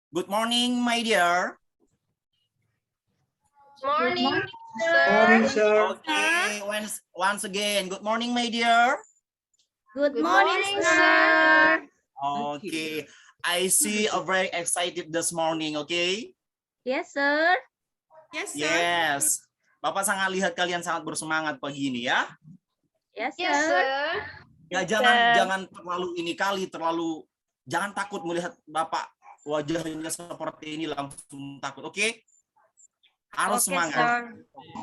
Good morning, my dear. Morning, Morning, sir. sir. Okay, once again, good morning, my dear. Good morning, sir. Okay, I see a very excited this morning, okay? Yes, sir. Yes. Bapak sangat lihat kalian sangat bersemangat pagi ini ya. Yes, Yes, sir. sir. Ya jangan terlalu jangan takut melihat Bapak wajahnya seperti ini langsung takut, oke? Harus Okay, semangat. sir.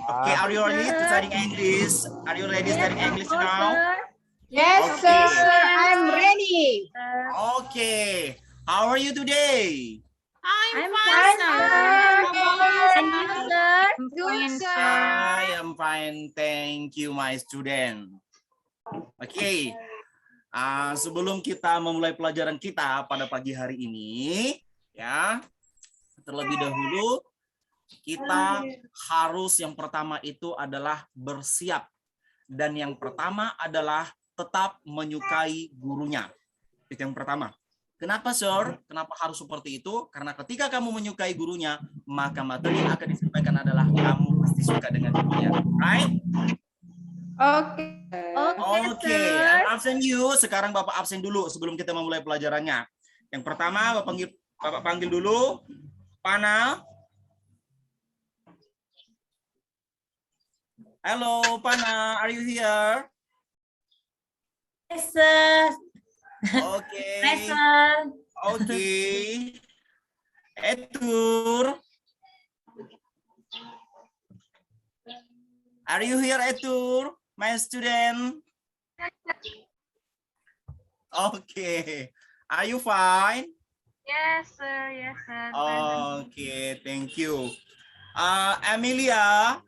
Okay, are you ready to study English? Are you ready to study English Of course, now? sir. Yes, Okay. sir. I'm ready. Sir. Okay. How are you today? I'm fine, sir. And you, sir? Good, sir. I am fine, thank you, my student. Okay. Sebelum kita memulai pelajaran kita pada pagi hari ini, ya, terlebih dahulu kita harus yang pertama itu adalah bersiap, dan yang pertama adalah tetap menyukai gurunya. Itu yang pertama. Kenapa, sir? Kenapa harus seperti itu? Karena ketika kamu menyukai gurunya, maka materi yang akan disampaikan adalah kamu pasti suka dengan gurunya. Right? Okay. Oke, I'm absent you. Sekarang Bapak absen dulu sebelum kita memulai pelajarannya. Yang pertama, Bapak panggil dulu Pana. Halo, Pana, are you here? Yes, sir. Oke. Yes, sir. Oke. Etur. Are you here, Etur? My student. Okay. Are you fine? Yes, sir. Yes, sir. Okay, thank you. Amelia.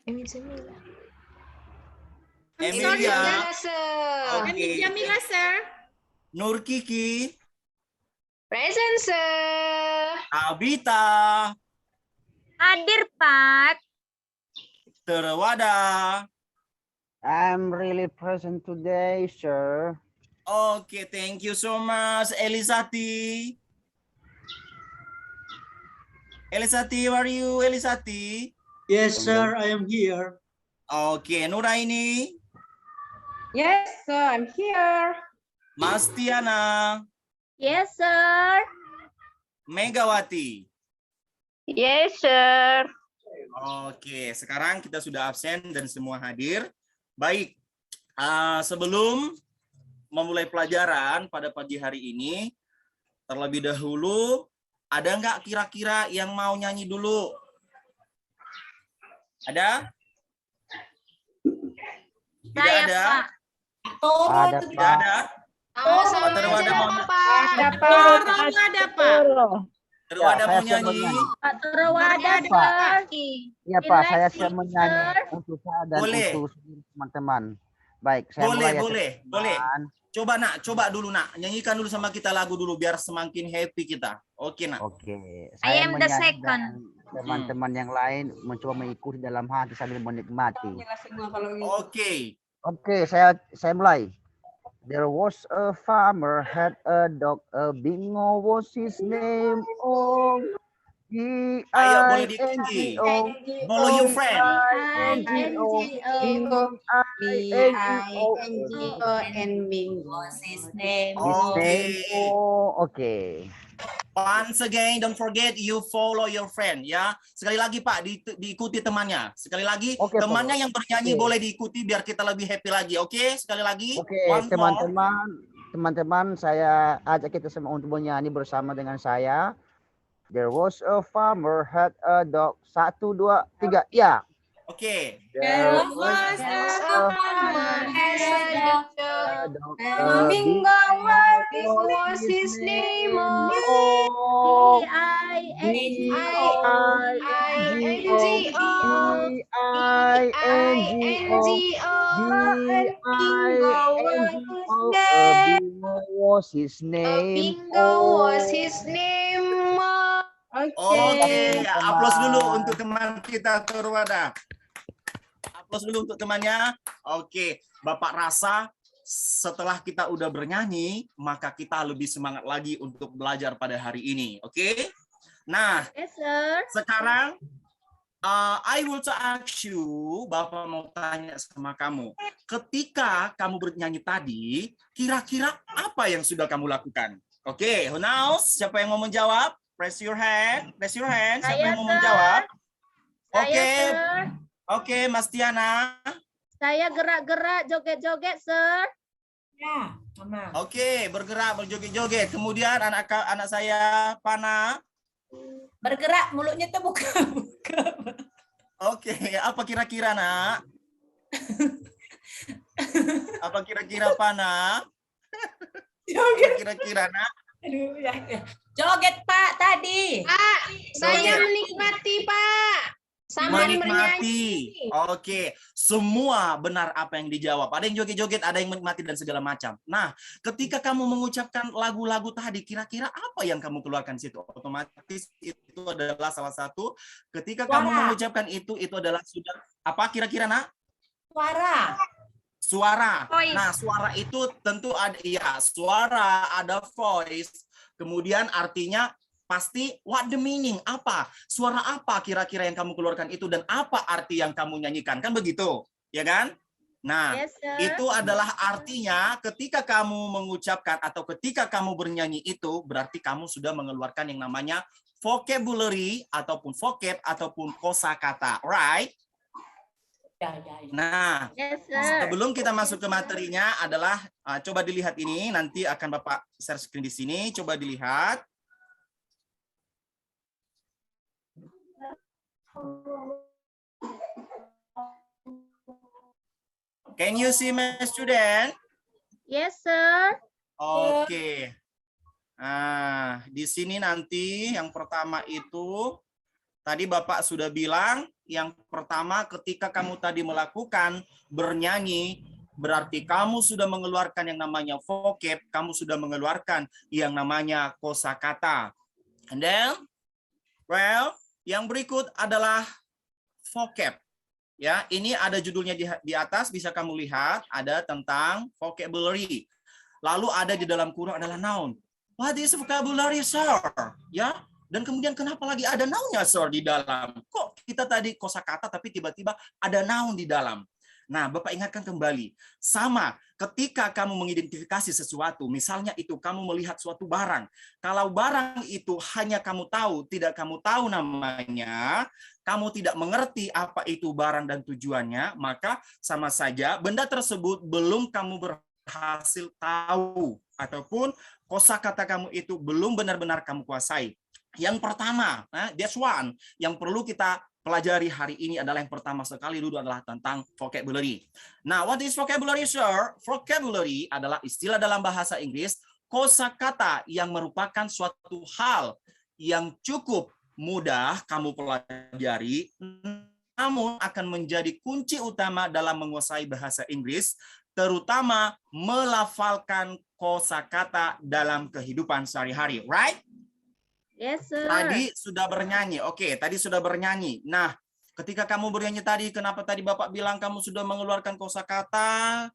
Emilia. Yes, sir. Okay. sir. Nur Kiki. Present, sir. Abita. Hadir, Pak. Terwada. I'm really present today, sir. Okay, thank you so much, Elisati. Elisati, where are you, Elisati? Yes, sir, I am here. Okay, Nuraini, Yes, sir. I'm here. Mastiana, Yes, sir. Megawati. Yes, sir. Oke, sekarang kita sudah absen dan semua hadir. Baik, sebelum memulai pelajaran pada pagi hari ini, terlebih dahulu, ada nggak kira-kira yang mau nyanyi dulu? Ada? Tidak Saya, ada? Pak. Ada, Tidak Pak. ada? Sama-sama Pak Terwada aja, mau Pak. Ada, Pak. Terwada Ya, mau saya siap nyanyi? bernyanyi. Pak Terwada, Pak. sir. Iya, Pak, saya Eleksi, siap menyanyi sir. untuk saya dan Boleh. untuk seluruh teman-teman. Baik, saya Boleh, mulai ya, boleh, teman-teman. boleh. Coba nak, coba dulu nak, nyanyikan dulu sama kita lagu dulu biar semakin happy kita. Oke nak. Oke, I saya am the menyanyi second. dan teman-teman yang lain mencoba mengikuti dalam hati sambil menikmati. Oke. Oke, saya mulai. There was a farmer had a dog, a bingo was his name. Oh, Ayo boleh diikuti. Follow your friend. Oke. Once again, don't forget you follow your friend ya. Sekali lagi Pak, diikuti temannya. Sekali lagi, Oke, temannya Pak. yang bernyanyi Oke. boleh diikuti biar kita lebih happy lagi. Oke, sekali lagi. Oke, Once more. teman-teman, saya ajak kita semua untuk menyanyi bersama dengan saya. There was a farmer had a dog. 1, 2, 3, ya. Oke. There was a farmer had a dog. A bingo was his name. Oh, was his name. Oke, aplaus dulu untuk teman kita Terwada. Aplaus dulu untuk temannya. Oke, Bapak rasa setelah kita udah bernyanyi, maka kita lebih semangat lagi untuk belajar pada hari ini. Oke? Nah, Yes, sir. sekarang I will to ask you, Bapak mau tanya sama kamu. Ketika kamu bernyanyi tadi, kira-kira apa yang sudah kamu lakukan? Oke, who knows? Siapa yang mau menjawab? Raise your hand. Raise your hand. Siapa Saya, yang mau sir. menjawab? Saya, Oke. sir. Oke, Mas Tiana. Saya gerak-gerak, joget-joget, sir. Ya, Mama. Oke, bergerak, berjoget-joget. Kemudian anak saya, Pana. Bergerak mulutnya tuh buka. Oke, apa kira-kira, Nak? Apa kira-kira, Pana? Apa kira-kira, Nak? Aduh, ya. Joget Pak tadi. Pak, saya Joget. menikmati, Pak. Sambil Menikmati. bernyanyi. Oke, semua benar apa yang dijawab. Ada yang joget-joget, ada yang menikmati dan segala macam. Nah, ketika kamu mengucapkan lagu-lagu tadi, kira-kira apa yang kamu keluarkan di situ? Otomatis itu adalah salah satu. Ketika kamu Suara. mengucapkan itu adalah sudah apa kira-kira, Nak? Suara. Suara. Voice. Nah, suara itu tentu ada ya, suara, ada voice. Kemudian artinya pasti what the meaning, apa? Suara apa kira-kira yang kamu keluarkan itu dan apa arti yang kamu nyanyikan? Kan begitu, ya kan? Nah, Yes, sir. itu adalah artinya ketika kamu mengucapkan atau ketika kamu bernyanyi itu berarti kamu sudah mengeluarkan yang namanya vocabulary ataupun vocab ataupun kosakata, right? Ya. Nah, Yes, sir. sebelum kita masuk ke materinya adalah coba dilihat ini, nanti akan Bapak share screen di sini, coba dilihat. Can you see my student? Yes, sir. Oke. Nah, di sini nanti yang pertama itu tadi Bapak sudah bilang, yang pertama ketika kamu tadi melakukan bernyanyi, berarti kamu sudah mengeluarkan yang namanya vocab, kamu sudah mengeluarkan yang namanya kosakata. And then, well, yang berikut adalah vocab. Ya, ini ada judulnya di atas, bisa kamu lihat, ada tentang vocabulary. Lalu ada di dalam kurung adalah noun. What is vocabulary, sir? Ya, dan kemudian kenapa lagi ada noun-nya, sir, di dalam? Kok kita tadi kosakata tapi tiba-tiba ada noun di dalam? Nah, Bapak ingatkan kembali, sama ketika kamu mengidentifikasi sesuatu, misalnya itu kamu melihat suatu barang. Kalau barang itu hanya kamu tahu, tidak kamu tahu namanya, kamu tidak mengerti apa itu barang dan tujuannya, maka sama saja benda tersebut belum kamu berhasil tahu, ataupun kosakata kamu itu belum benar-benar kamu kuasai. Yang pertama, that's one, yang perlu kita pelajari hari ini adalah yang pertama sekali dulu adalah tentang vocabulary. Nah, what is vocabulary, sir? Vocabulary adalah istilah dalam bahasa Inggris, kosakata yang merupakan suatu hal yang cukup mudah kamu pelajari, namun akan menjadi kunci utama dalam menguasai bahasa Inggris, terutama melafalkan kosakata dalam kehidupan sehari-hari, right? Yes, sir. Tadi sudah bernyanyi. Oke, tadi sudah bernyanyi. Nah, ketika kamu bernyanyi tadi, kenapa tadi Bapak bilang kamu sudah mengeluarkan kosakata?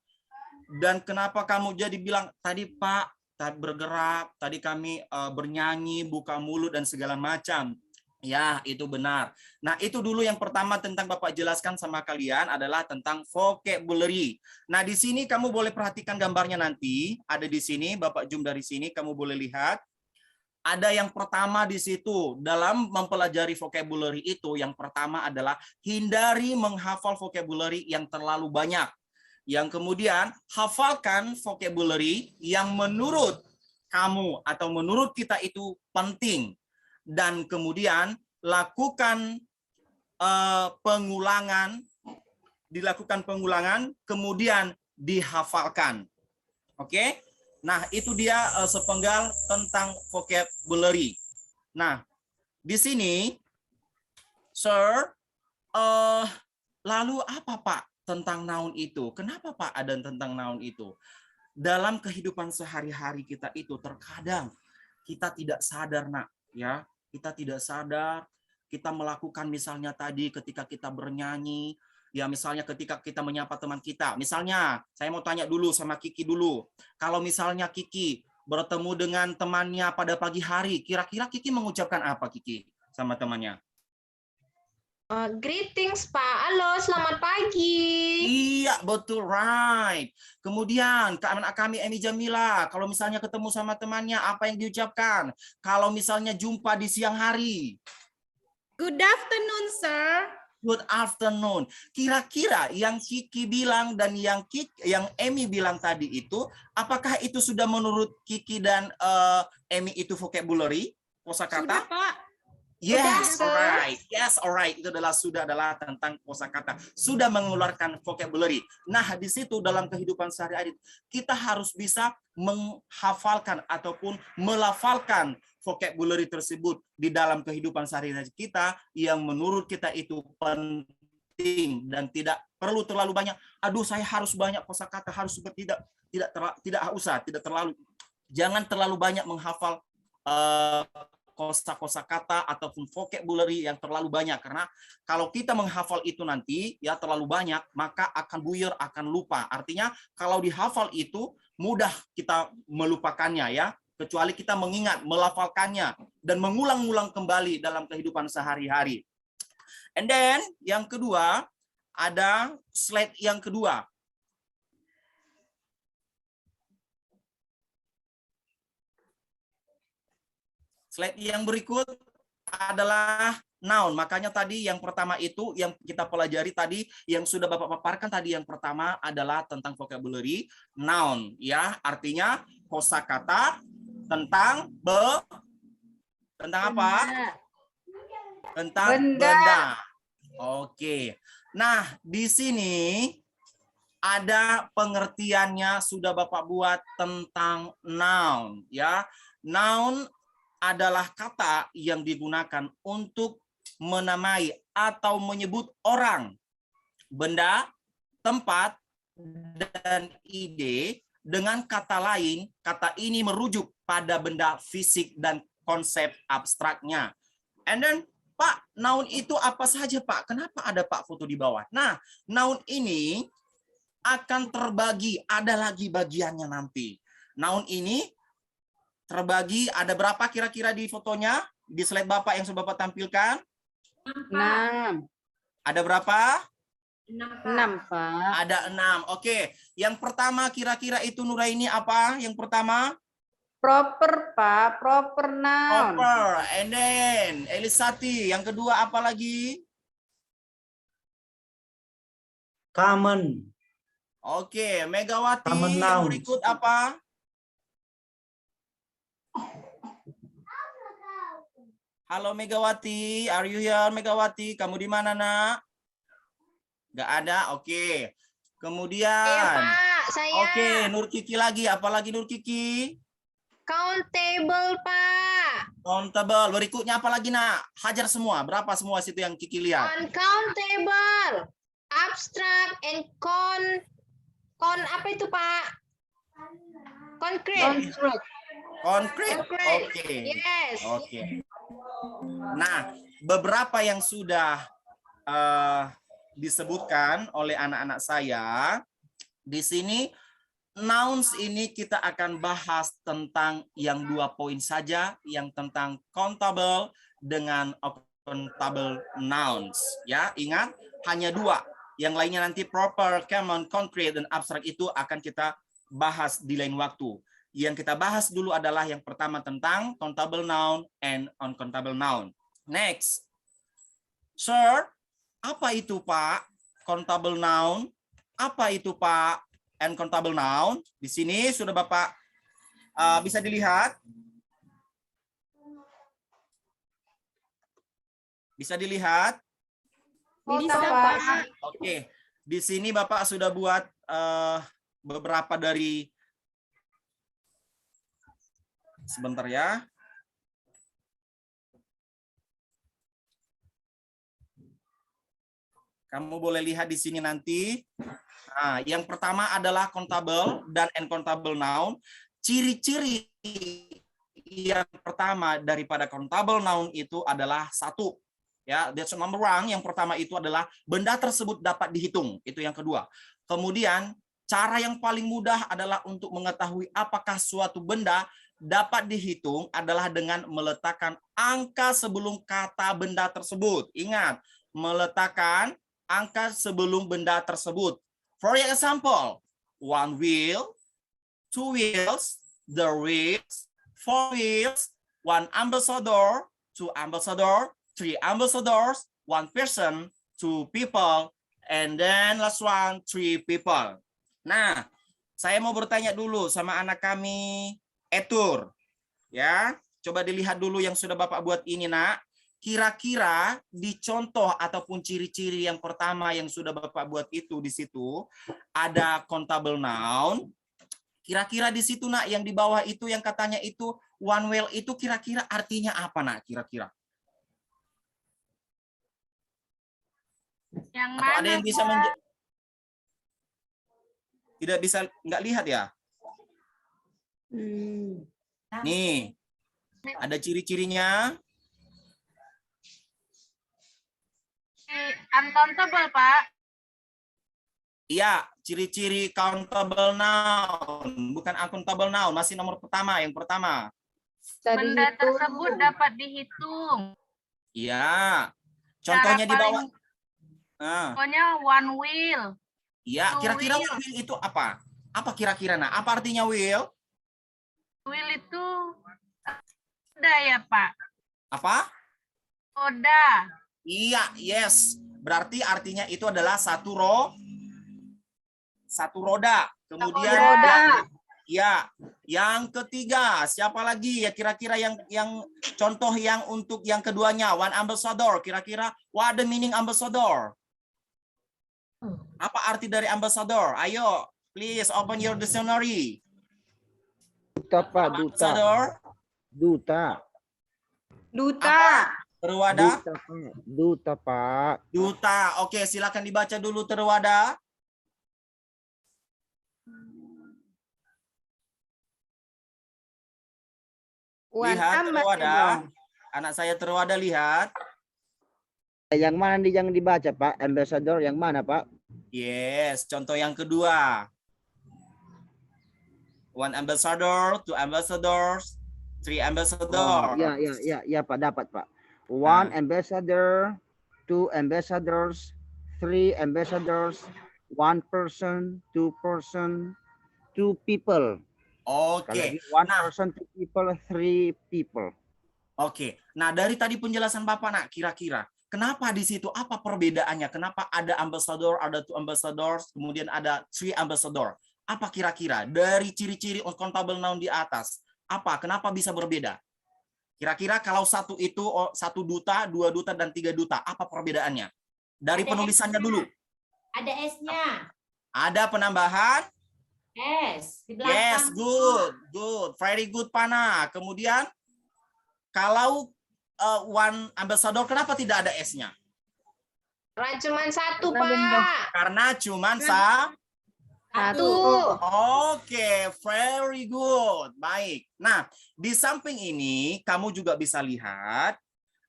Dan kenapa kamu jadi bilang tadi Pak, tadi bergerak, tadi kami bernyanyi, buka mulut dan segala macam. Ya, itu benar. Nah, itu dulu yang pertama tentang Bapak jelaskan sama kalian adalah tentang vocabulary. Nah, di sini kamu boleh perhatikan gambarnya nanti. Ada di sini, Bapak zoom dari sini, kamu boleh lihat. Ada yang pertama di situ dalam mempelajari vocabulary itu, yang pertama adalah hindari menghafal vocabulary yang terlalu banyak. Yang kemudian hafalkan vocabulary yang menurut kamu atau menurut kita itu penting. Dan kemudian lakukan dilakukan pengulangan, kemudian dihafalkan. Oke? Nah, itu dia sepenggal tentang vocabulary. Nah, di sini, sir, lalu apa Pak tentang noun itu? Kenapa Pak ada tentang noun itu? Dalam kehidupan sehari-hari kita itu terkadang kita tidak sadar, Nak, ya. Kita tidak sadar, kita melakukan misalnya tadi ketika kita bernyanyi, Ya, misalnya ketika kita menyapa teman kita. Misalnya, saya mau tanya dulu sama Kiki dulu. Kalau misalnya Kiki bertemu dengan temannya pada pagi hari, kira-kira Kiki mengucapkan apa, Kiki, sama temannya? Greetings, Pak. Halo, selamat pagi. Iya, betul, right. Kemudian kami Emi Jamila, kalau misalnya ketemu sama temannya, apa yang diucapkan? Kalau misalnya jumpa di siang hari. Good afternoon, sir. Good afternoon. Kira-kira yang Kiki bilang dan yang Emi bilang tadi itu, apakah itu sudah menurut Kiki dan Emi itu vocabulary, kosakata? Sudah, Pak. Yes, Sudah, alright. Yes, alright. Itu sudah adalah tentang kosakata. Sudah mengeluarkan vocabulary. Nah, di situ dalam kehidupan sehari-hari kita harus bisa menghafalkan ataupun melafalkan vocabulary tersebut di dalam kehidupan sehari-hari kita yang menurut kita itu penting dan tidak perlu terlalu banyak. Aduh, saya harus banyak kosakata, harus seperti tidak terlalu. Jangan terlalu banyak menghafal kosakata ataupun vocabulary yang terlalu banyak, karena kalau kita menghafal itu nanti ya terlalu banyak maka akan buyar, akan lupa. Artinya kalau dihafal itu mudah kita melupakannya ya, kecuali kita mengingat, melafalkannya dan mengulang-ulang kembali dalam kehidupan sehari-hari. And then yang kedua, ada slide yang kedua. Slide yang berikut adalah noun. Makanya tadi yang pertama itu yang kita pelajari tadi, yang sudah Bapak paparkan tadi, yang pertama adalah tentang vocabulary noun, ya, artinya kosakata tentang apa? Tentang benda. Oke. Nah, di sini ada pengertiannya sudah Bapak buat tentang noun, ya. Noun adalah kata yang digunakan untuk menamai atau menyebut orang, benda, tempat, dan ide. Dengan kata lain, kata ini merujuk pada benda fisik dan konsep abstraknya. And then, Pak, noun itu apa saja, Pak? Kenapa ada Pak foto di bawah? Nah, noun ini akan terbagi, ada lagi bagiannya nanti. Noun ini terbagi, ada berapa kira-kira di fotonya? Di slide Bapak yang sudah Bapak tampilkan? 6. Ada berapa? 6, Pak. Ada 6. Oke. Yang pertama kira-kira itu Nuraini apa? Yang pertama? Proper, Pak. Proper noun. Proper. And then Elisati, yang kedua apa lagi? Common. Oke. Megawati, Common yang nouns. berikut apa? Halo Megawati, are you here Megawati? Kamu di mana, Nak? Nggak ada, oke. Kemudian, Iya, Pak. Saya oke, Nur Kiki lagi. Apalagi Nur Kiki? countable, Pak. Countable. Berikutnya apa lagi, Nak? Hajar semua. Berapa semua situ yang Kiki lihat? Uncountable, abstract, and apa itu, Pak? Concrete. Concrete. Concrete. Oke. Yes. Oke. Nah, beberapa yang sudah disebutkan oleh anak-anak saya di sini, nouns ini kita akan bahas tentang yang 2 poin saja, yang tentang countable dengan uncountable nouns. Ya, ingat hanya 2. Yang lainnya nanti proper, common, concrete, dan abstract itu akan kita bahas di lain waktu. Yang kita bahas dulu adalah yang pertama tentang countable noun and uncountable noun. Next. Sir, apa itu Pak countable noun? Apa itu Pak uncountable noun? Di sini sudah Bapak bisa dilihat. Bisa dilihat? Bisa, Pak. Oke. Di sini Bapak sudah buat beberapa dari. Sebentar ya. Kamu boleh lihat di sini nanti. Nah, yang pertama adalah countable dan uncountable noun. Ciri-ciri yang pertama daripada countable noun itu adalah 1, Ya, that's number one. Yang pertama itu adalah benda tersebut dapat dihitung. Itu yang kedua. Kemudian cara yang paling mudah adalah untuk mengetahui apakah suatu benda dapat dihitung adalah dengan meletakkan angka sebelum kata benda tersebut. Ingat, meletakkan angka sebelum benda tersebut. For example, 1 wheel, 2 wheels, the wheels, 4 wheels, 1 ambassador, 2 ambassador, 3 ambassadors, 1 person, 2 people, and then last one, 3 people. Nah, saya mau bertanya dulu sama anak kami, Etur. Ya, coba dilihat dulu yang sudah Bapak buat ini, Nak. Kira-kira di contoh ataupun ciri-ciri yang pertama yang sudah Bapak buat itu di situ ada countable noun. Kira-kira di situ, Nak, yang di bawah itu yang katanya itu one wheel itu kira-kira artinya apa, Nak? Kira-kira? Yang Atau ada mana, yang bisa Pak? tidak bisa nggak lihat ya? Nih, ada ciri-cirinya. Uncountable, Pak. Iya, ciri-ciri countable noun, bukan uncountable noun, masih nomor pertama, yang pertama. Benda tersebut dapat dihitung. Iya. Contohnya di bawah. Nah, Pokoknya one wheel. iya, kira-kira Wheel. wheel itu apa? Apa kira-kira, Nah? Apa artinya wheel? Wheel itu roda ya, Pak? Apa? Roda. Iya, yes. Berarti artinya itu adalah satu roda. Kemudian ya, yang ketiga, siapa lagi ya kira-kira yang contoh yang untuk yang keduanya, one ambassador. Kira-kira what the meaning ambassador? Apa arti dari ambassador? Ayo, please open your dictionary. Duta, Pak. Duta. Ambassador, Duta. Duta. Terwada, Duta, Pak. Duta, Pak. duta. Oke, silakan dibaca dulu Terwada. Lihat Terwada. Anak saya Terwada, lihat. Yang mana yang dibaca, Pak? Ambassador yang mana, Pak? Yes, contoh yang kedua. One ambassador, 2 ambassadors, 3 ambassador. Ya, Pak, dapat, Pak. One ambassador, 2 ambassadors, 3 ambassadors, 1 person, 2 person, 2 people. Oke. Sekali lagi, 1 Nah. person, 2 people, 3 people. Oke. Nah, dari tadi penjelasan Bapak, Nak, kira-kira kenapa di situ apa perbedaannya? Kenapa ada ambassador, ada 2 ambassadors, kemudian ada 3 ambassador? Apa kira-kira dari ciri-ciri uncountable noun di atas? Apa? Kenapa bisa berbeda? Kira-kira kalau satu itu 1 duta, 2 duta, dan 3 duta, apa perbedaannya? Dari Ada penulisannya S-nya. dulu. Ada S-nya. Ada penambahan? S di belakang. Yes, good, good, very good, Pana. Kemudian kalau one ambassador, kenapa tidak ada S-nya? Karena cuma satu, Pak. Karena cuman Satu. Oke, very good. Baik. Nah, di samping ini kamu juga bisa lihat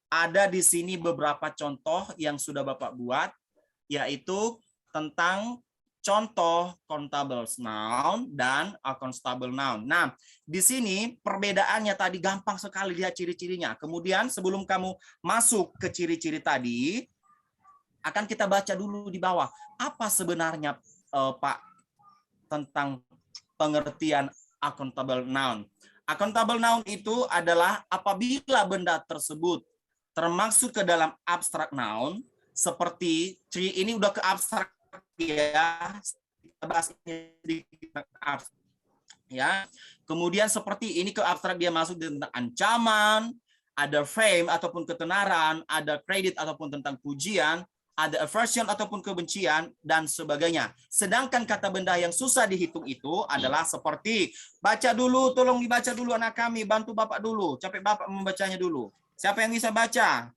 ada di sini beberapa contoh yang sudah Bapak buat, yaitu tentang contoh countable noun dan uncountable noun. Nah, di sini perbedaannya tadi gampang sekali lihat ciri-cirinya. Kemudian sebelum kamu masuk ke ciri-ciri tadi, akan kita baca dulu di bawah. Apa sebenarnya, Pak, tentang pengertian uncountable noun? Uncountable noun itu adalah apabila benda tersebut termasuk ke dalam abstrak noun, seperti tree ini udah ke abstrak ya, kita bahas ini ya. Kemudian seperti ini ke abstrak, dia masuk tentang ancaman, ada fame ataupun ketenaran, ada kredit ataupun tentang pujian, ada aversion ataupun kebencian, dan sebagainya. Sedangkan kata benda yang susah dihitung itu adalah seperti, baca dulu, tolong dibaca dulu anak kami, bantu Bapak dulu, capek Bapak membacanya dulu. Siapa yang bisa baca?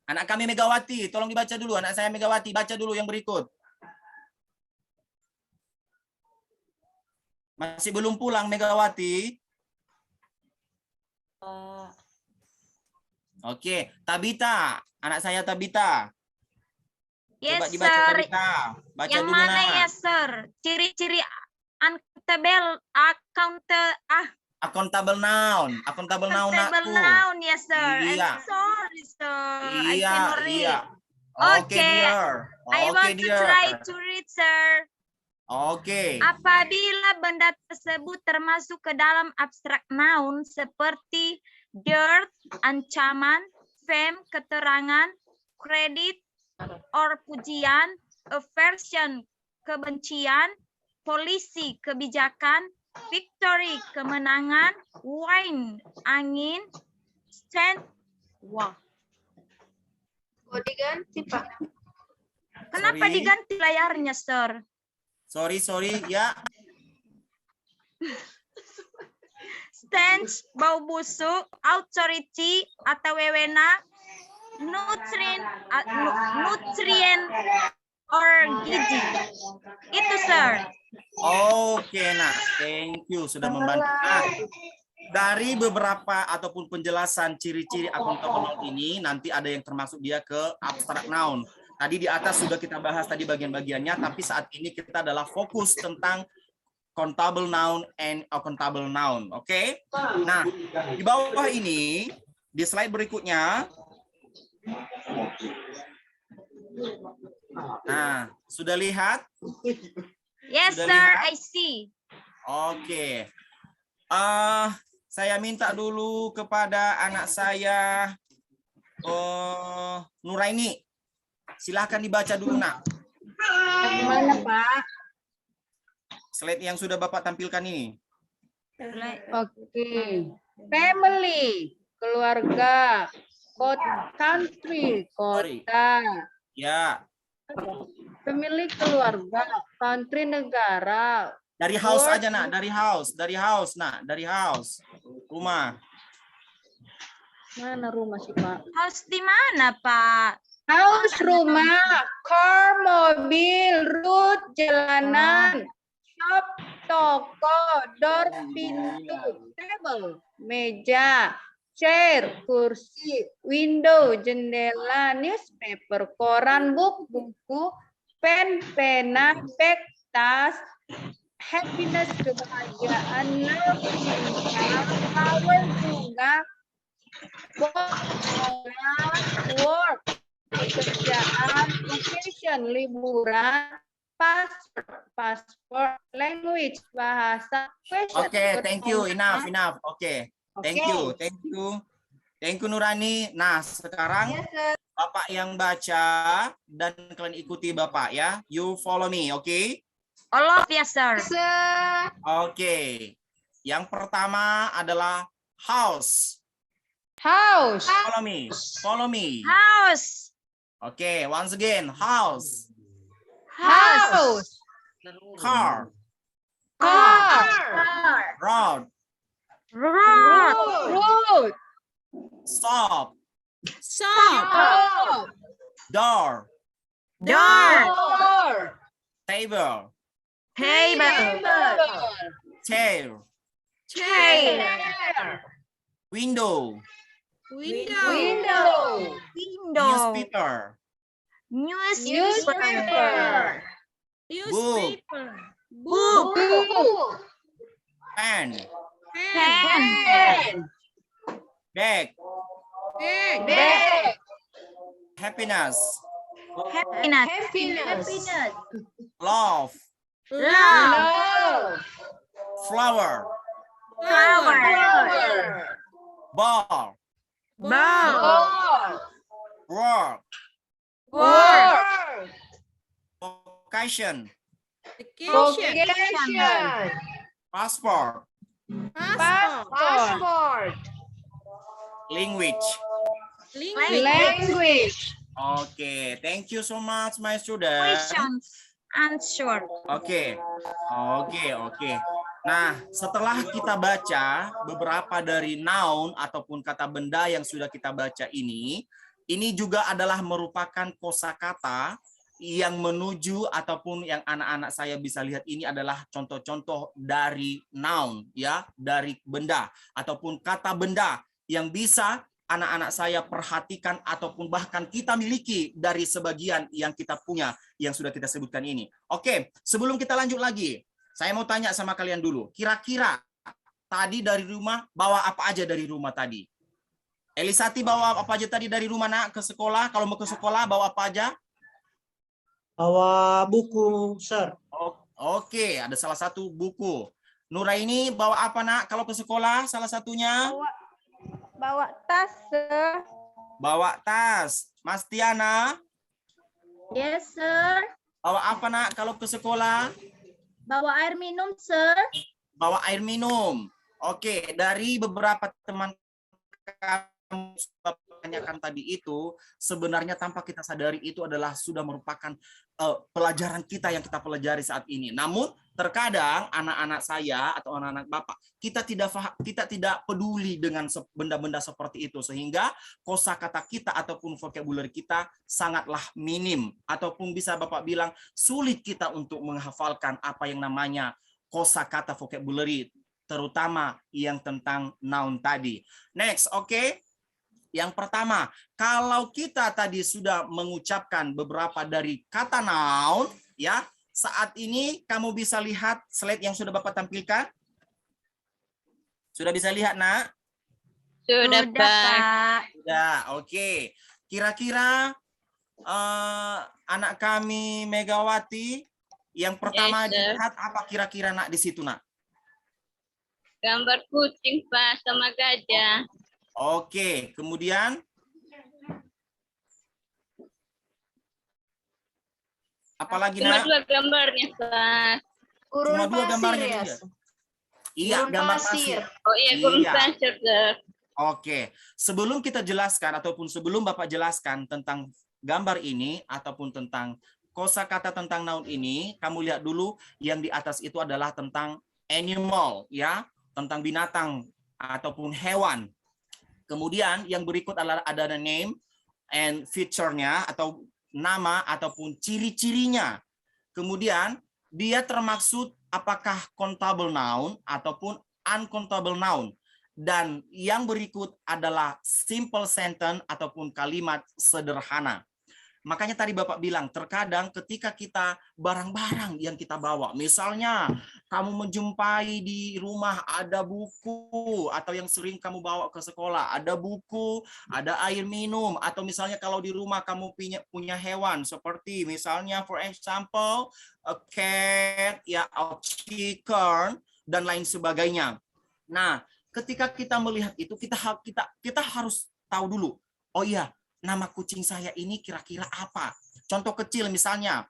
Anak kami Megawati, tolong dibaca dulu, anak saya Megawati, baca dulu yang berikut. Masih belum pulang Megawati? Oke, Tabita, anak saya Tabita. Yes, Coba dibaca sir. Tabita. Baca Yang dulu mana nak. ya, sir? Ciri-ciri Accountable noun. Accountable noun accountable nakku. noun, yes, sir. Iya. I'm sorry, sir. I Iya, cannot read. iya. Oke, Okay. dear. I Oke, want to dear. try to read, sir. Oke. Apabila benda tersebut termasuk ke dalam abstrak noun seperti dirt, ancaman, fame, keterangan, credit, or pujian, aversion, kebencian, polisi, kebijakan, victory, kemenangan, wine, angin, stand. Wah, Kok diganti, Pak? kenapa Sorry. diganti layarnya, sir? Sorry, ya. Stench, bau busuk, authority atau wewenang, nutrient or gizi. Itu, sir. Oke, nak. Thank you sudah membantu. Nah, dari beberapa ataupun penjelasan ciri-ciri accountable noun ini, nanti ada yang termasuk dia ke abstract noun. Tadi di atas sudah kita bahas tadi bagian-bagiannya, tapi saat ini kita adalah fokus tentang countable noun and uncountable noun. Oke? Nah, di bawah ini, di slide berikutnya, nah, sudah lihat? Yes, Sudah sir. lihat? I see. Oke. Saya minta dulu kepada anak saya, Nuraini. Silahkan dibaca dulu, nak. Mana, Pak? Slide yang sudah Bapak tampilkan ini. Oke. Family, keluarga, country, Sorry. kota. Ya, Family, keluarga, country, negara. dari house Work. aja, nak. Dari house, nak. Dari house. Rumah. Mana rumah sih, Pak? House di mana, Pak? House, rumah, car, mobil, route, jalanan, shop, toko, door, pintu, table, meja, chair, kursi, window, jendela, newspaper, koran, buku, pen, pena, bag, tas, happiness, kebahagiaan, love, cinta, flower, bunga, bola, work, pekerjaan, vacation, liburan, passport, language, bahasa, question. Oke, thank you. Enough. Oke. Thank Oke. you. Thank you, Nurani. Nah, sekarang Bapak yang baca dan kalian ikuti Bapak ya. You follow me, oke? All of yes, sir. Oke. Yang pertama adalah house. House, Follow me. House. Oke, once again, house. house, Car. car, Road. Road. road, Stop. shop, Door. Door. Table. Table. Chair. Chair. Window. window, Newspaper. newspaper, Book. Book. Pen. pen, Bag. bag, Happiness. Happiness. Love. Love. love, Flower. Flower. Ball. Ball. Work. work, Vacation. vacation, Passport. passport, Language. language, Oke, thank you so much, my student. Questions. Answer. Oke. Nah, setelah kita baca beberapa dari noun ataupun kata benda yang sudah kita baca ini juga adalah merupakan kosakata yang menuju ataupun yang anak-anak saya bisa lihat ini adalah contoh-contoh dari noun ya, dari benda ataupun kata benda yang bisa anak-anak saya perhatikan ataupun bahkan kita miliki dari sebagian yang kita punya yang sudah kita sebutkan ini. Oke, sebelum kita lanjut lagi, saya mau tanya sama kalian dulu. Kira-kira tadi dari rumah bawa apa aja dari rumah tadi? Elisati bawa apa aja tadi dari rumah nak ke sekolah? Kalau mau ke sekolah bawa apa aja? Bawa buku, Sir. Oke, ada salah satu buku. Nuraini bawa apa nak kalau ke sekolah? Salah satunya? Bawa tas, Sir. Bawa tas. Mas Tiana, Yes, sir. bawa apa nak kalau ke sekolah? Bawa air minum, sir. Bawa air minum. Oke, dari beberapa teman kamu tanyakan tadi itu, sebenarnya tanpa kita sadari itu adalah sudah merupakan pelajaran kita yang kita pelajari saat ini. Namun terkadang anak-anak saya atau anak-anak Bapak, kita tidak peduli dengan benda-benda seperti itu, sehingga kosakata kita ataupun vocabulary kita sangatlah minim, ataupun bisa Bapak bilang sulit kita untuk menghafalkan apa yang namanya kosakata vocabulary, terutama yang tentang noun tadi. Next, oke. Yang pertama, kalau kita tadi sudah mengucapkan beberapa dari kata noun, ya, saat ini kamu bisa lihat slide yang sudah Bapak tampilkan? Sudah bisa lihat, nak? Sudah, Pak. Sudah, oke. Kira-kira anak kami Megawati yang pertama Yes, sir. dilihat apa kira-kira nak di situ, nak? Gambar kucing, Pak, sama gajah. Oke, kemudian apalagi Cuma nak? 2 gambarnya, Pak. Gurun Cuma 2 pasir gambarnya ya. juga. Iya, Gurun gambar pasir. pasir. Oh iya, gurun Iya. pasir, Sir. Oke, sebelum kita jelaskan ataupun sebelum Bapak jelaskan tentang gambar ini ataupun tentang kosakata tentang noun ini, kamu lihat dulu yang di atas itu adalah tentang animal, ya, tentang binatang ataupun hewan. Kemudian yang berikut adalah ada name and feature-nya atau nama ataupun ciri-cirinya. Kemudian dia termaksud apakah countable noun ataupun uncountable noun. Dan yang berikut adalah simple sentence ataupun kalimat sederhana. Makanya tadi Bapak bilang, terkadang ketika kita barang-barang yang kita bawa, misalnya kamu menjumpai di rumah ada buku, atau yang sering kamu bawa ke sekolah, ada buku, ada air minum, atau misalnya kalau di rumah kamu punya hewan, seperti misalnya for example, a cat, ya, a chicken, dan lain sebagainya. Nah, ketika kita melihat itu, kita harus tahu dulu, oh iya, nama kucing saya ini kira-kira apa? Contoh kecil misalnya,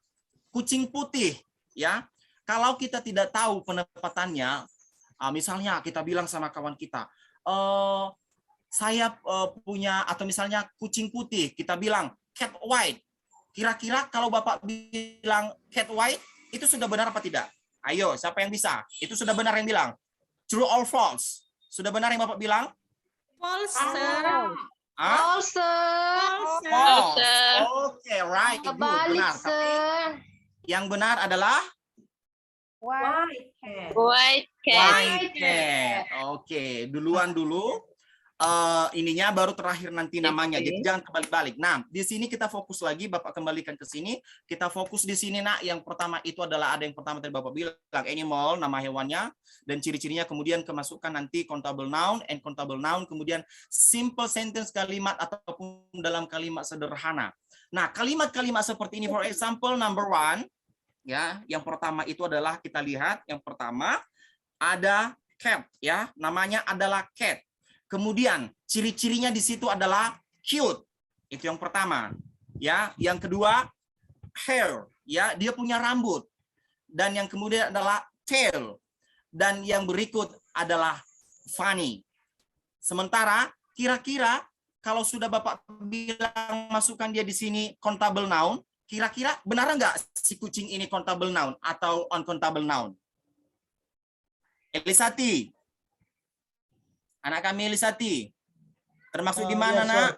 kucing putih, ya. Kalau kita tidak tahu penempatannya, misalnya kita bilang sama kawan kita, saya punya, atau misalnya kucing putih, kita bilang cat white. Kira-kira kalau Bapak bilang cat white, itu sudah benar apa tidak? Ayo, siapa yang bisa? Itu sudah benar yang bilang. True or false? Sudah benar yang Bapak bilang? False, sir. Ah? False. False. Oke, right. Good, Kebalik, benar. Tapi sir. yang benar adalah White cat. White cat. white cat. Oke, duluan dulu. Ininya baru terakhir nanti namanya. Jadi jangan kebalik-balik. Nah, di sini kita fokus lagi. Bapak kembalikan ke sini. Kita fokus di sini, nak. Yang pertama itu adalah ada yang pertama tadi Bapak bilang animal, nama hewannya dan ciri-cirinya. Kemudian kemasukan nanti countable noun and countable noun. Kemudian simple sentence kalimat ataupun dalam kalimat sederhana. Nah, kalimat-kalimat seperti ini, for example, number 1, ya, yang pertama itu adalah kita lihat yang pertama ada cat, ya, namanya adalah cat. Kemudian ciri-cirinya di situ adalah cute. Itu yang pertama. Ya, yang kedua hair, ya, dia punya rambut. Dan yang kemudian adalah tail. Dan yang berikut adalah funny. Sementara kira-kira kalau sudah Bapak bilang masukkan dia di sini countable noun, kira-kira benar enggak si kucing ini countable noun atau uncountable noun? Elisati. Anak kami Elisati. Termasuk di mana, Yes, nak? sir.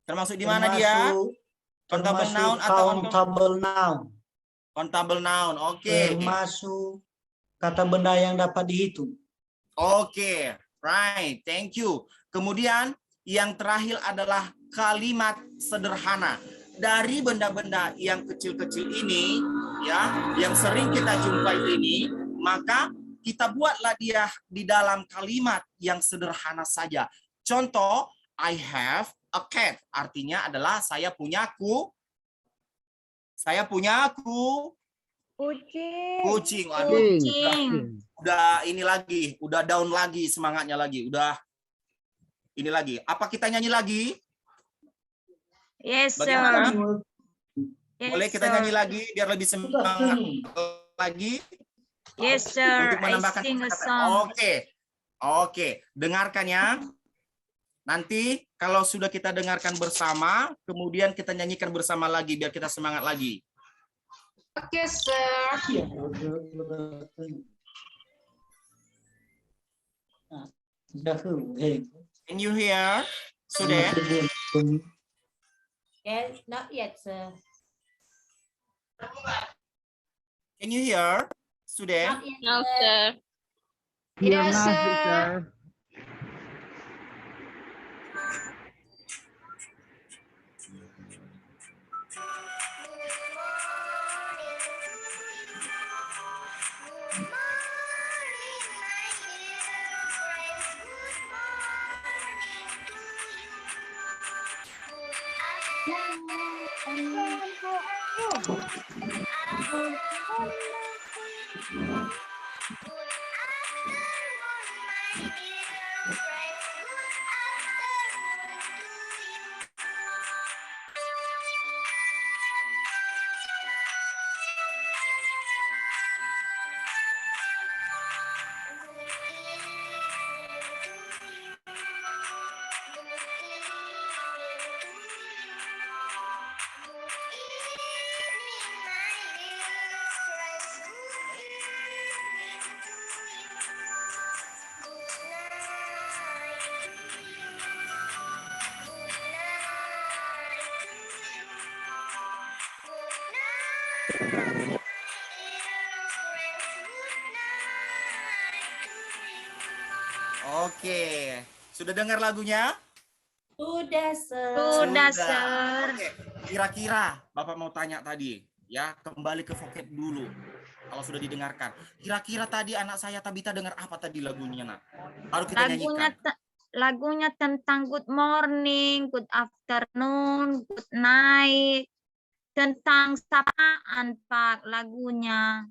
Termasuk di mana dia? Countable noun atau countable noun. countable noun? Oke. Termasuk kata benda yang dapat dihitung. Oke. Right. Thank you. Kemudian yang terakhir adalah kalimat sederhana. Dari benda-benda yang kecil-kecil ini, ya, yang sering kita jumpai ini, maka kita buatlah dia di dalam kalimat yang sederhana saja. Contoh, I have a cat. Artinya adalah saya punya kucing. Waduh, udah ini lagi, udah down lagi semangatnya lagi, udah ini lagi. Apa kita nyanyi lagi? Yes, sir. Bagaimana? Yes, Boleh kita sir. nyanyi lagi biar lebih semangat lagi? Yes, sir. Untuk I menambahkan sing a kata-kata. song. Oke. Dengarkan ya. Nanti kalau sudah kita dengarkan bersama, kemudian kita nyanyikan bersama lagi biar kita semangat lagi. Oke, sir. Can you hear? Sudah? Yes, not yet, sir. Can you hear? Sudah? Not yet, No, sir. sir. Yes, sir. Oke. Sudah dengar lagunya? Sudah, sir. Sudah, sir. Oke. Kira-kira Bapak mau tanya tadi, ya, kembali ke vocab dulu. Kalau sudah didengarkan. Kira-kira tadi anak saya Tabita dengar apa tadi lagunya, Nak? Baru kita nyanyikan. Lagunya tentang good morning, good afternoon, good night. Tentang sapaan, Pak, lagunya.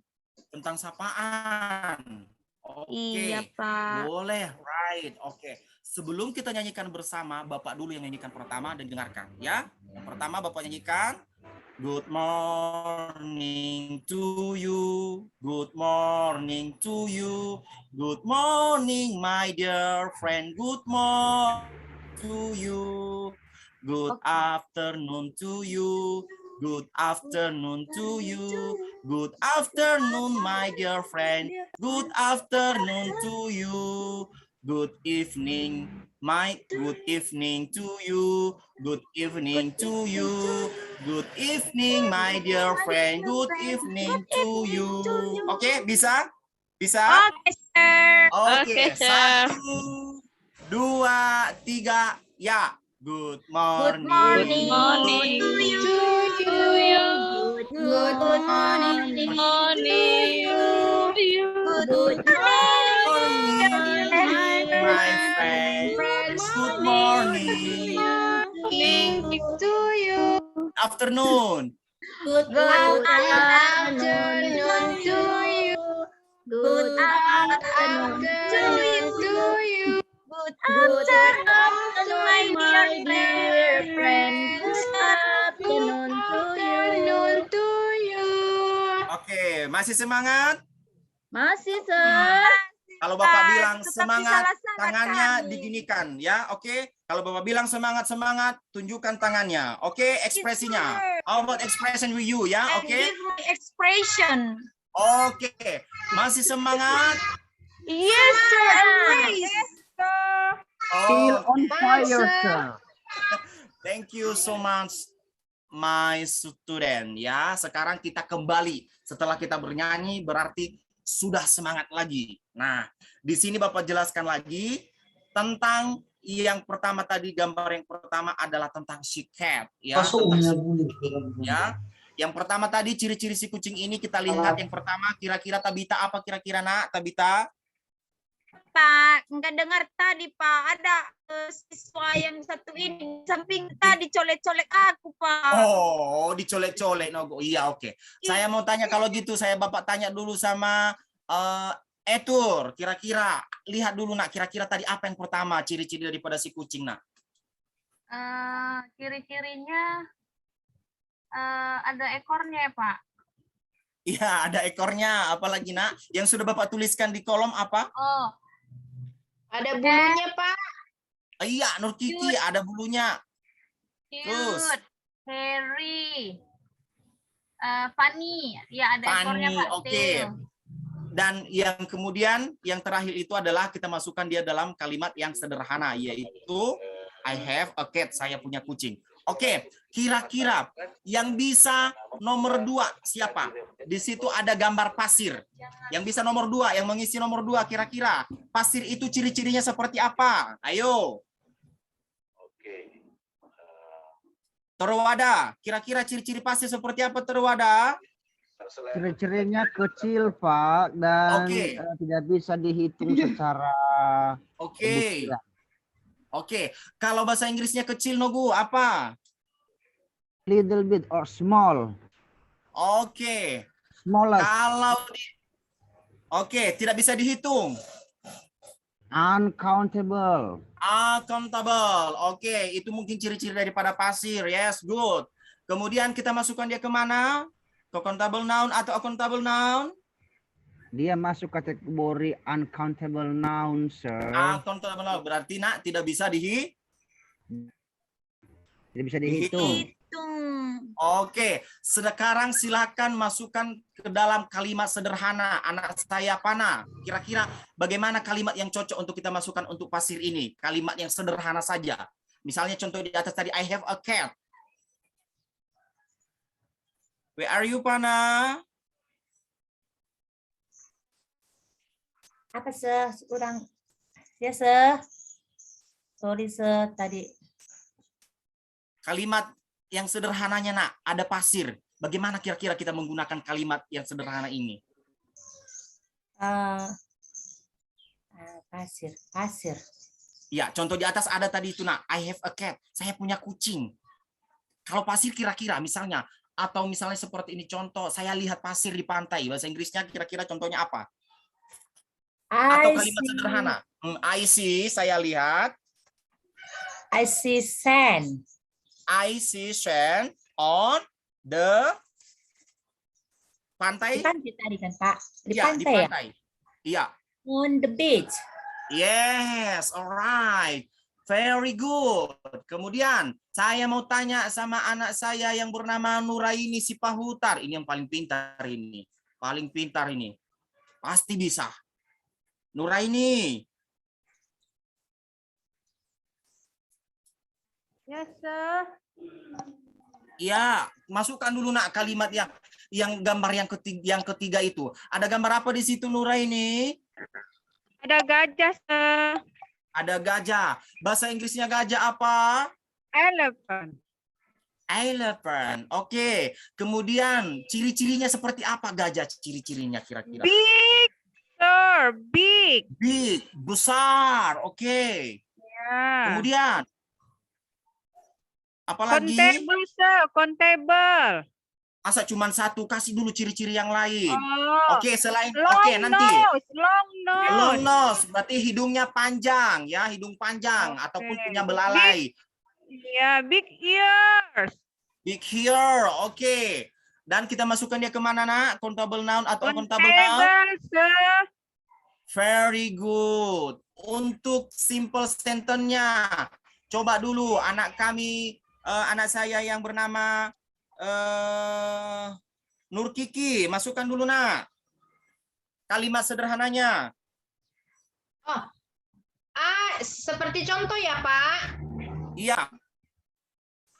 Tentang sapaan. Oke. Iya, Pak. Boleh, right. Oke. Sebelum kita nyanyikan bersama, Bapak dulu yang nyanyikan pertama dan dengarkan, ya. Yang pertama Bapak nyanyikan. Good morning to you. Good morning to you. Good morning, my dear friend. Good morning to you. Good afternoon to you. Good afternoon to you. Good afternoon, my dear friend. Good afternoon to you. Good evening, good evening to you. Good evening to you. Good evening, my dear friend. Good evening to you. Oke, bisa? Bisa? Oke, sir. Oke, Oke, sir. 1, 2, 3, ya. Good Good morning. morning. Good morning to you. to you. Good morning. Morning to you. Good morning. My friend. Good morning. To you. Afternoon. Good Good Afternoon to you. Good afternoon to you. Good afternoon, my dear friend. Good afternoon to you. Oke, masih semangat? Masih, sir. Kalau Bapak bilang Tetap semangat, disalah-salahkan. tangannya diginikan, ya. Oke. Kalau Bapak bilang semangat, tunjukkan tangannya. Oke, ekspresinya. How about expression with you, ya? And Oke. give my expression. Oke. Masih semangat? Yes, sir. Still Oh, on fire, sir. thank you so much, my student. Ya, sekarang kita kembali. Setelah kita bernyanyi, berarti sudah semangat lagi. Nah, di sini Bapak jelaskan lagi tentang yang pertama tadi, gambar yang pertama adalah tentang si cat, ya. Pasungnya Tentang bunyi. ya. Yang pertama tadi ciri-ciri si kucing ini kita lihat yang pertama, kira-kira Tabita apa kira-kira nak Tabita? Pak, nggak dengar tadi Pak, ada siswa yang satu ini samping tadi colek-colek aku Pak. Oh, dicolek-colek Nogo. Iya, oke. Saya mau tanya kalau gitu, saya Bapak tanya dulu sama Etur, kira-kira lihat dulu nak, kira-kira tadi apa yang pertama ciri-ciri daripada si kucing nak? Ciri-cirinya ada ekornya ya Pak. Iya, ada ekornya. Apalagi nak? Yang sudah Bapak tuliskan di kolom apa? Oh, Ada bulunya, Pak. Iya, Nur Kiki ada bulunya. Terus? cute, hairy, funny, ya ada ekornya Funny, Pak. oke. Tail. Dan yang kemudian yang terakhir itu adalah kita masukkan dia dalam kalimat yang sederhana, yaitu I have a cat, saya punya kucing. Oke, kira-kira yang bisa nomor 2 siapa? Di situ ada gambar pasir. Yang bisa nomor 2, yang mengisi nomor 2, kira-kira pasir itu ciri-cirinya seperti apa? Ayo. Terwada, kira-kira ciri-ciri pasir seperti apa Terwada? Ciri-cirinya kecil, Pak, dan Oke. tidak bisa dihitung secara Oke. pembuktian. Oke, kalau bahasa Inggrisnya kecil Nogu apa? Little bit or small. Oke. Smallest. Oke, tidak bisa dihitung. Uncountable. Uncountable. Oke, itu mungkin ciri-ciri daripada pasir. Yes, good. Kemudian kita masukkan dia kemana? Ke countable noun atau accountable noun? Dia masuk kategori uncountable noun, sir. Uncountable noun. Berarti nak tidak bisa Tidak bisa dihitung. Oke, sekarang silakan masukkan ke dalam kalimat sederhana. Anak saya Pana, kira-kira bagaimana kalimat yang cocok untuk kita masukkan untuk pasir ini? Kalimat yang sederhana saja. Misalnya contoh di atas tadi, I have a cat. Where are you, Pana? Apa kurang ya sorry tadi Kalimat yang sederhananya nak, ada pasir. Bagaimana kira-kira kita menggunakan kalimat yang sederhana ini? pasir Ya, contoh di atas ada tadi itu nak, I have a cat. Saya punya kucing. Kalau pasir kira-kira misalnya, atau misalnya seperti ini contoh, saya lihat pasir di pantai. Bahasa Inggrisnya kira-kira contohnya apa? Atau kalimat sederhana. I see, saya lihat. I see sand. I see sand on the pantai. Di pantai tadi kan Pak? Di Ya, di pantai ya? pantai. Iya. On the beach. Yes, alright. Very good. Kemudian saya mau tanya sama anak saya yang bernama Nuraini Sipahutar. Ini yang paling pintar ini. Paling pintar ini. Pasti bisa. Nuraini. Yes, sir. Ya, masukkan dulu nak kalimat yang gambar yang ketiga itu. Ada gambar apa di situ Nuraini? Ada gajah, sir. Ada gajah. Bahasa Inggrisnya gajah apa? Elephant. Elephant. Oke. Kemudian ciri-cirinya seperti apa gajah? Ciri-cirinya kira-kira? Big, sir. Big. Big, besar. Oke. Ya. Kemudian apalagi? Countable, sir. Countable. Asa cuma satu, kasih dulu ciri-ciri yang lain. Oh. Oke, selain Long oke nanti. nose. Long nose. Long nose, berarti hidungnya panjang ya, hidung panjang Oke. ataupun punya belalai. Ya, big ears. Big ear, oke. Dan kita masukkan dia kemana nak? Countable noun atau uncountable noun? Countable, sir. Very good. Untuk simple sentence-nya, coba dulu anak kami, anak saya yang bernama Nur Kiki, masukkan dulu nak kalimat sederhananya. Oh. Seperti contoh ya, Pak. Iya.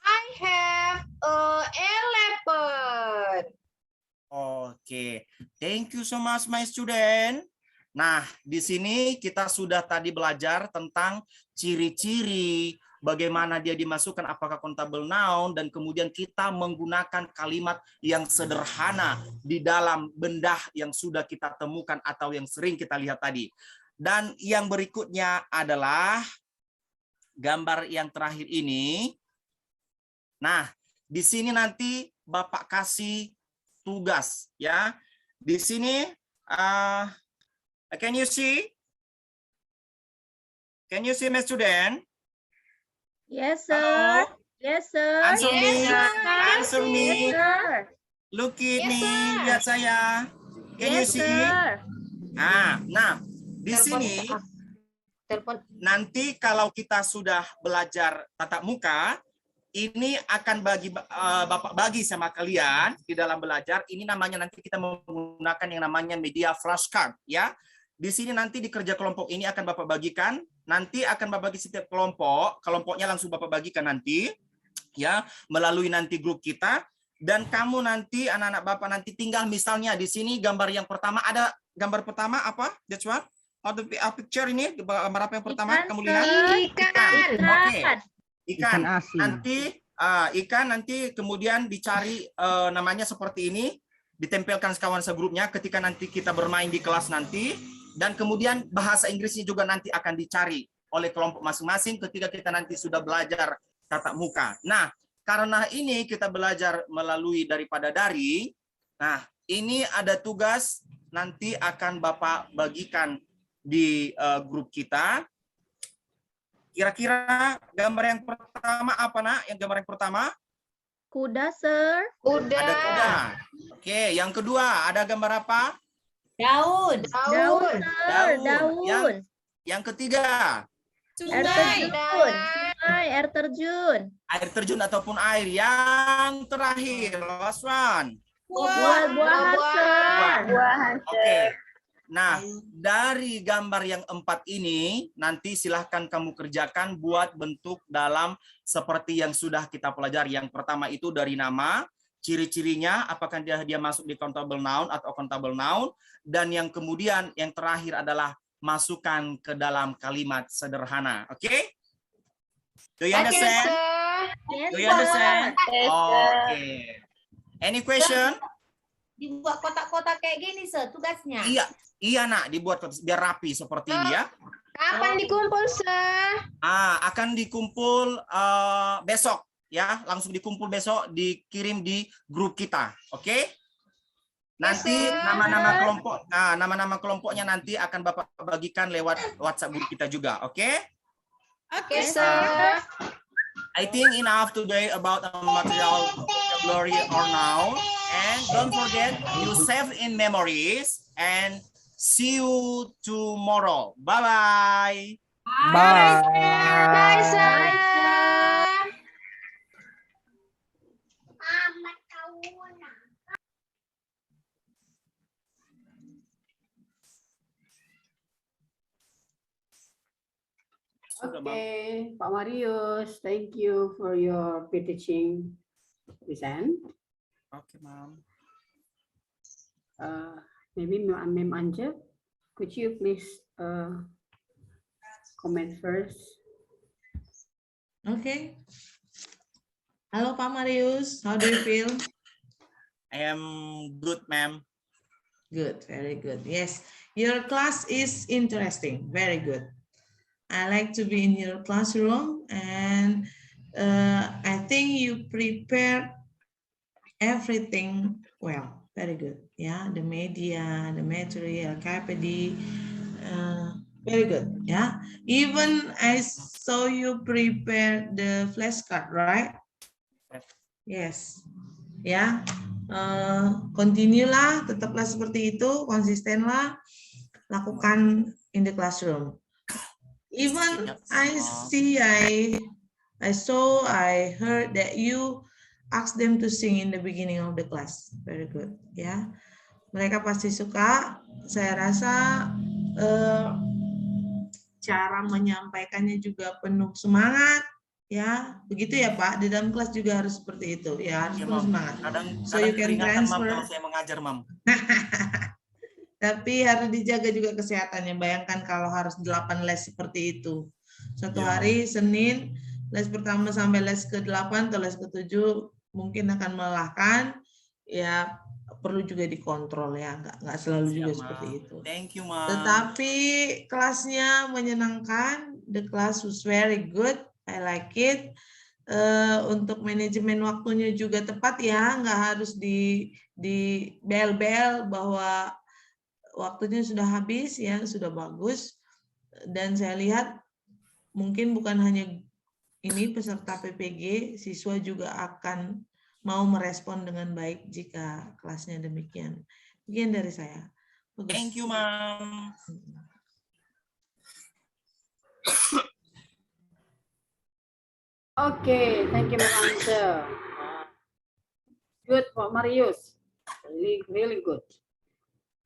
I have a elephant. Oke. Thank you so much my student. Nah, di sini kita sudah tadi belajar tentang ciri-ciri, bagaimana dia dimasukkan, apakah countable noun, dan kemudian kita menggunakan kalimat yang sederhana di dalam benda yang sudah kita temukan atau yang sering kita lihat tadi. Dan yang berikutnya adalah gambar yang terakhir ini. Nah, di sini nanti Bapak kasih tugas ya. Di sini can you see? Can you see my student? Yes, sir. Hello? Yes, sir. Answer me. Yes, sir. Answer me. Yes, sir. Look at Yes, me. sir. Lihat saya. Can you Yes, see? sir. Nah, di sini Telepon. nanti kalau kita sudah belajar tatap muka, ini akan Bapak bagi sama kalian di dalam belajar. Ini namanya nanti kita menggunakan yang namanya media flashcard ya. Di sini nanti di kerja kelompok ini akan Bapak bagikan. Nanti akan Bapak bagi setiap kelompok. Kelompoknya langsung Bapak bagikan nanti ya melalui nanti grup kita. Dan kamu nanti anak-anak Bapak nanti tinggal misalnya di sini gambar yang pertama ada gambar pertama apa? That's what? Out of the picture ini gambar apa yang pertama Ikan, kamu sir. lihat? Ikan. Oke. Ikan Ikan. asin. Ikan nanti kemudian dicari namanya seperti ini, ditempelkan kawan segrupnya ketika nanti kita bermain di kelas nanti, dan kemudian bahasa Inggrisnya juga nanti akan dicari oleh kelompok masing-masing ketika kita nanti sudah belajar tatap muka. Nah, karena ini kita belajar melalui daripada daring, nah ini ada tugas nanti akan Bapak bagikan di grup kita. Kira-kira gambar yang pertama apa, Nak? Yang gambar yang pertama? Kuda, sir. Kuda. Ada kuda. Oke, yang kedua ada gambar apa? Daun. Daun, sir. Daun. Yang ketiga, Air terjun. Sungai, air terjun. air terjun ataupun air. Yang terakhir, last one. Buah-buahan, sir. Oke. Nah, dari gambar yang 4 ini, nanti silahkan kamu kerjakan buat bentuk dalam seperti yang sudah kita pelajari. Yang pertama itu dari nama, ciri-cirinya, apakah dia masuk di countable noun atau countable noun. Dan yang kemudian, yang terakhir adalah masukkan ke dalam kalimat sederhana. Oke? Do you Oke, understand? sir. Yes, Do you understand? sir. Oke. Any question? Dibuat kotak-kotak kayak gini, sir, tugasnya. Iya, Nak, dibuat biar rapi seperti ini ya. Kapan dikumpul, sir? Akan dikumpul besok ya, langsung dikumpul besok, dikirim di grup kita. Oke? Nanti nama-nama kelompoknya nanti akan Bapak bagikan lewat WhatsApp grup kita juga. Oke? Oke, sir. I think enough today about material vocabulary or noun. And don't forget, you save in memories and see you tomorrow. Bye-bye. Bye. Bye, sir. Okay, Pak Marius, thank you for your teaching present. Oke, Ma'am. Maybe Ma'am Anja, could you please comment first? Okay. Halo Pak Marius, how do you feel? I am good, ma'am. Good, very good. Yes, your class is interesting, very good. I like to be in your classroom, and I think you prepared everything well, very good. Yeah, the media, the material, KPD, very good. Yeah, even I saw you prepare the flashcard, right? Yes. Ya, continue lah, tetaplah seperti itu, konsistenlah, lakukan in the classroom. Even I saw, I heard that you ask them to sing in the beginning of the class. Very good, ya. Mereka pasti suka. Saya rasa cara menyampaikannya juga penuh semangat, ya. Begitu ya Pak. Di dalam kelas juga harus seperti itu, ya. Harus penuh semangat. Kadang So you can keringatan, Mam, transfer. kalau saya mengajar, Mam. Tapi harus dijaga juga kesehatannya. Bayangkan kalau harus 8 les seperti itu. Suatu hari Senin, les pertama sampai les ke-8 atau les ke-7 mungkin akan melelahkan. Ya perlu juga dikontrol ya, nggak selalu juga seperti itu. Thank you, Ma. Tetapi kelasnya menyenangkan. The class was very good. I like it. Untuk manajemen waktunya juga tepat ya, nggak harus di bel-bel bahwa waktunya sudah habis ya, sudah bagus. Dan saya lihat mungkin bukan hanya ini peserta PPG, siswa juga akan mau merespon dengan baik jika kelasnya demikian. Demikian dari saya. Bagus. Thank you, Ma'am. Okay, thank you, Ma'am Answer. Good, Pak Marius. Really, really good.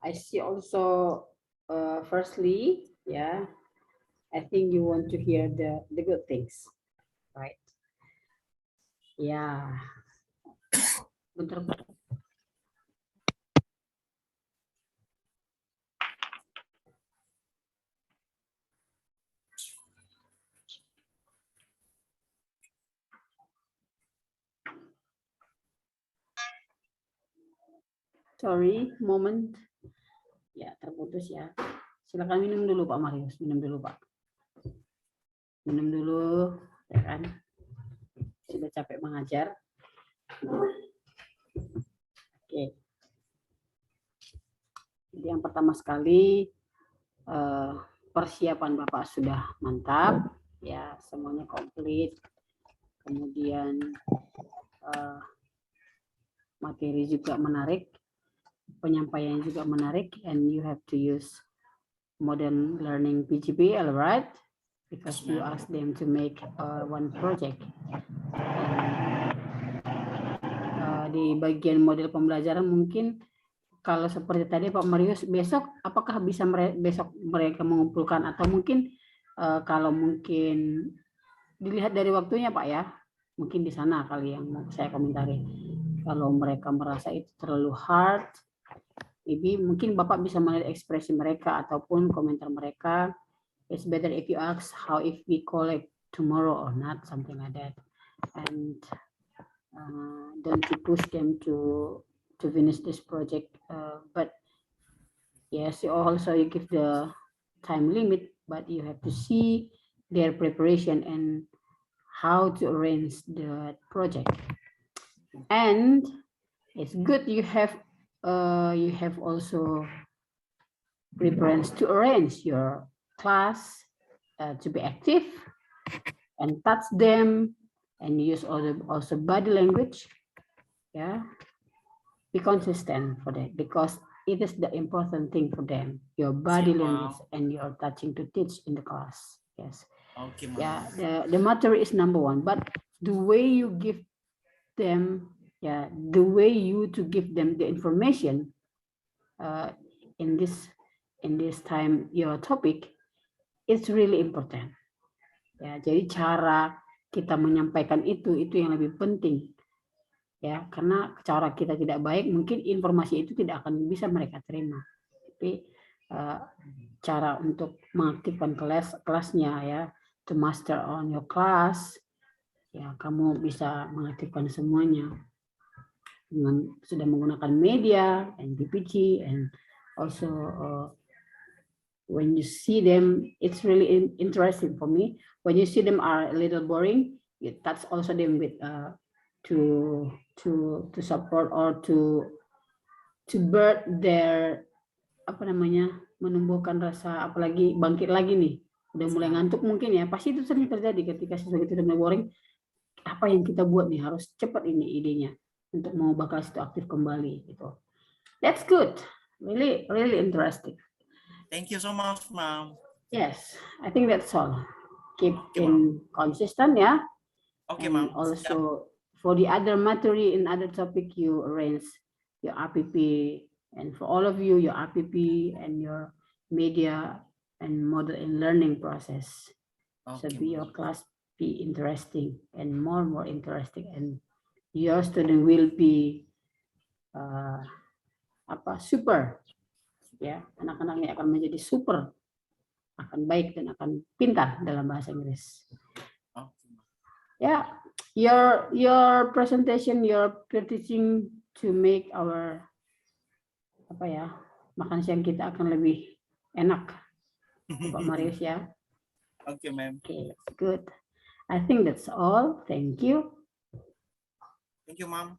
I see also, firstly, yeah, I think you want to hear the good things, right? Yeah. Bentar. Sorry, moment. Ya, terputus ya. Silakan minum dulu Pak Marius, minum dulu Pak. Minum dulu, ya kan? Sudah capek mengajar. Oke. Jadi yang pertama sekali persiapan Bapak sudah mantap, ya semuanya komplit. Kemudian materi juga menarik, penyampaian juga menarik, and you have to use modern learning PGP, alright? Because you ask them to make one project. Di bagian model pembelajaran mungkin kalau seperti tadi Pak Marius, besok apakah bisa besok mereka mengumpulkan atau mungkin kalau mungkin dilihat dari waktunya Pak ya, mungkin di sana kali yang mau saya komentari. Kalau mereka merasa itu terlalu hard, mungkin Bapak bisa melihat ekspresi mereka ataupun komentar mereka. It's better if you ask how if we collect tomorrow or not, something like that. And don't you push them to finish this project, but yes, you also you give the time limit, but you have to see their preparation and how to arrange the project. And it's good you have also preference to arrange your class to be active and touch them and use also body language. Yeah, be consistent for that because it is the important thing for them. Your body language and your touching to teach in the class. Yes. Okay, yeah, the material is number one, but the way you give them, yeah, the way you to give them the information in this time your topic, it's really important. Ya, jadi cara kita menyampaikan itu yang lebih penting. Ya, karena cara kita tidak baik, mungkin informasi itu tidak akan bisa mereka terima. Tapi cara untuk mengaktifkan kelasnya ya, to master on your class, ya kamu bisa mengaktifkan semuanya dengan sudah menggunakan media and PPT and also when you see them, it's really interesting for me. When you see them are a little boring, you touch also them with to support or to bird their menumbuhkan rasa apalagi bangkit lagi nih, udah mulai ngantuk mungkin ya, pasti itu sering terjadi ketika siswa kita udah mulai boring. Apa yang kita buat nih harus cepat ini idenya untuk mau bakal situ aktif kembali gitu. That's good, really interesting. Thank you so much, Ma'am. Yes, I think that's all. Keep in consistent, yeah. Okay, Ma'am. Also, for the other material in other topic, you arrange your RPP, and for all of you, your RPP and your media and model in learning process. So be your class be interesting and more interesting, and your student will be super ya, anak-anaknya akan menjadi super, akan baik dan akan pintar dalam bahasa Inggris. Ya, your presentation, your teaching to make our makan siang kita akan lebih enak, Pak Marius ya. Oke, ma'am. Okay, good. I think that's all. Thank you. Thank you, ma'am.